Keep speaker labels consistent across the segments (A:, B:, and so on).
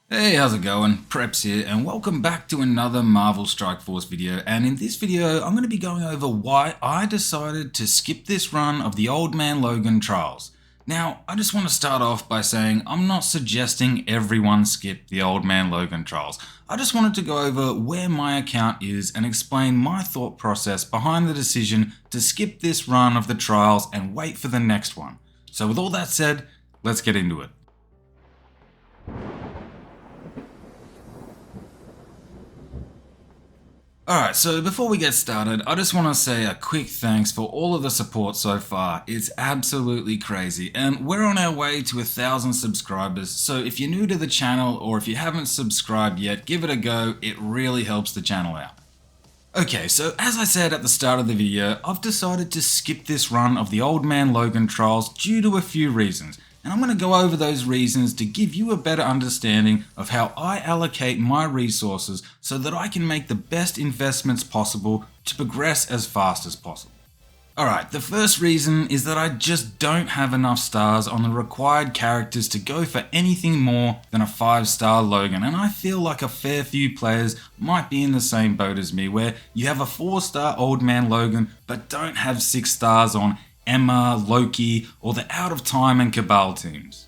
A: Hey, how's it going? Preps here, and welcome back to another Marvel Strike Force video. And in this video, I'm going to be going over why I decided to skip this run of the Old Man Logan trials. Now, I just want to start off by saying I'm not suggesting everyone skip the Old Man Logan trials. I just wanted to go over where my account is and explain my thought process behind the decision to skip this run of the trials and wait for the next one. So with all that said, let's get into it. Alright, so before we get started, I just want to say a quick thanks for all of the support so far. It's absolutely crazy, and we're on our way to 1,000 subscribers, so if you're new to the channel or if you haven't subscribed yet, give it a go, it really helps the channel out. Okay, so as I said at the start of the video, I've decided to skip this run of the Old Man Logan trials due to a few reasons. And I'm going to go over those reasons to give you a better understanding of how I allocate my resources so that I can make the best investments possible to progress as fast as possible. Alright, the first reason is that I just don't have enough stars on the required characters to go for anything more than a 5-star Logan, and I feel like a fair few players might be in the same boat as me, where you have a 4-star Old Man Logan but don't have 6 stars on Emma, Loki, or the Out of Time and Cabal teams.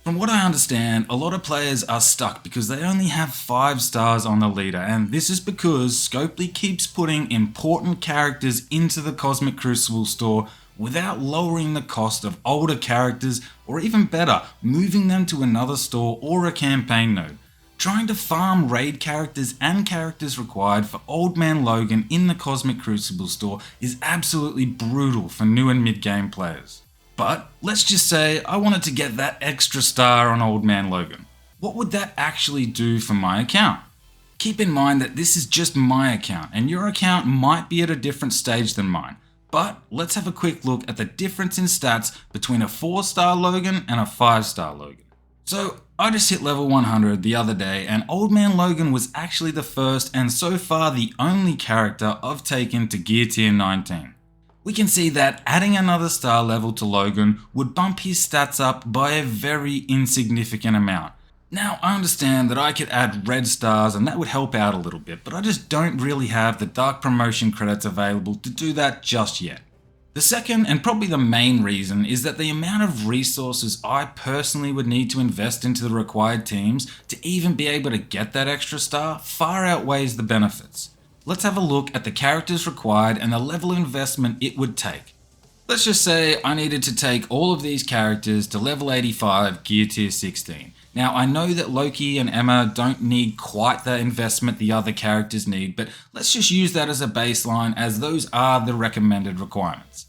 A: From what I understand, a lot of players are stuck because they only have 5 stars on the leader, and this is because Scopely keeps putting important characters into the Cosmic Crucible store without lowering the cost of older characters, or even better, moving them to another store or a campaign node. Trying to farm raid characters and characters required for Old Man Logan in the Cosmic Crucible store is absolutely brutal for new and mid-game players. But let's just say I wanted to get that extra star on Old Man Logan. What would that actually do for my account? Keep in mind that this is just my account, and your account might be at a different stage than mine. But let's have a quick look at the difference in stats between a 4-star Logan and a 5-star Logan. So I just hit level 100 the other day, and Old Man Logan was actually the first and so far the only character I've taken to gear tier 19. We can see that adding another star level to Logan would bump his stats up by a very insignificant amount. Now I understand that I could add red stars and that would help out a little bit, but I just don't really have the dark promotion credits available to do that just yet. The second, and probably the main reason, is that the amount of resources I personally would need to invest into the required teams to even be able to get that extra star far outweighs the benefits. Let's have a look at the characters required and the level of investment it would take. Let's just say I needed to take all of these characters to level 85 gear tier 16. Now I know that Loki and Emma don't need quite the investment the other characters need, but let's just use that as a baseline, as those are the recommended requirements.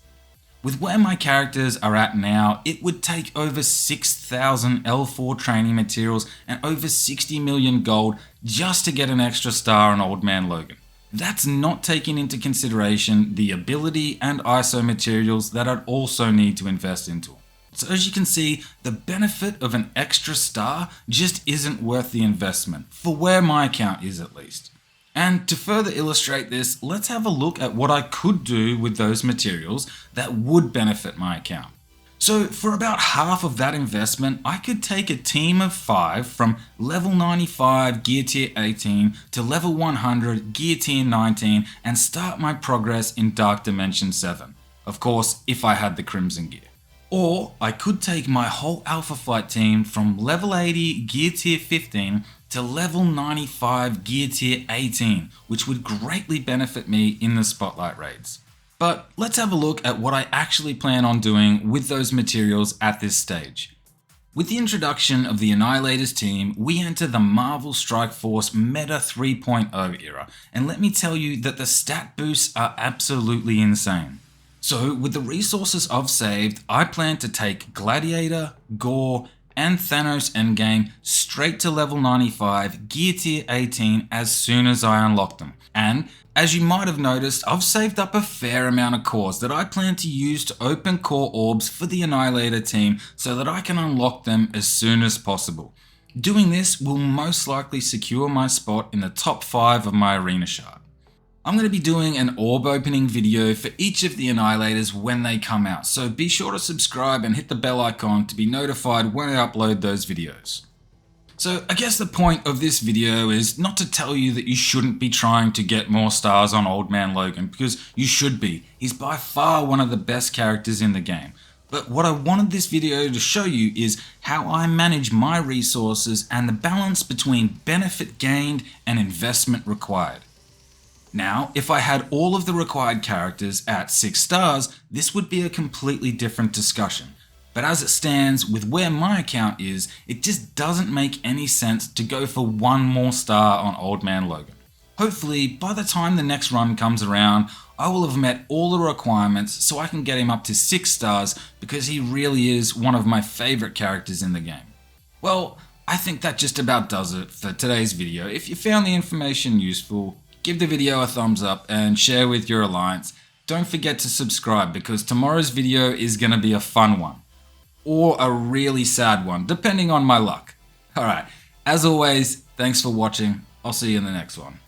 A: With where my characters are at now, it would take over 6,000 L4 training materials and over 60 million gold just to get an extra star on Old Man Logan. That's not taking into consideration the ability and ISO materials that I'd also need to invest into. So as you can see, the benefit of an extra star just isn't worth the investment, for where my account is at least. And to further illustrate this, let's have a look at what I could do with those materials that would benefit my account. So for about half of that investment, I could take a team of 5 from level 95 gear tier 18 to level 100 gear tier 19 and start my progress in Dark Dimension 7. Of course, if I had the Crimson gear. Or I could take my whole Alpha Flight team from level 80 gear tier 15 to level 95 gear tier 18, which would greatly benefit me in the Spotlight raids. But let's have a look at what I actually plan on doing with those materials at this stage. With the introduction of the Annihilators team, we enter the Marvel Strike Force Meta 3.0 era, and let me tell you that the stat boosts are absolutely insane. So with the resources I've saved, I plan to take Gladiator, Gore, and Thanos Endgame straight to level 95, gear tier 18 as soon as I unlock them. And as you might have noticed, I've saved up a fair amount of cores that I plan to use to open core orbs for the Annihilator team so that I can unlock them as soon as possible. Doing this will most likely secure my spot in the top 5 of my arena shard. I'm going to be doing an orb opening video for each of the Annihilators when they come out, so be sure to subscribe and hit the bell icon to be notified when I upload those videos. So I guess the point of this video is not to tell you that you shouldn't be trying to get more stars on Old Man Logan, because you should be. He's by far one of the best characters in the game. But what I wanted this video to show you is how I manage my resources and the balance between benefit gained and investment required. Now, if I had all of the required characters at 6 stars, this would be a completely different discussion. But as it stands, with where my account is, it just doesn't make any sense to go for one more star on Old Man Logan. Hopefully, by the time the next run comes around, I will have met all the requirements so I can get him up to 6 stars, because he really is one of my favorite characters in the game. Well, I think that just about does it for today's video. If you found the information useful, give the video a thumbs up and share with your alliance. Don't forget to subscribe, because tomorrow's video is going to be a fun one. Or a really sad one, depending on my luck. Alright, as always, thanks for watching. I'll see you in the next one.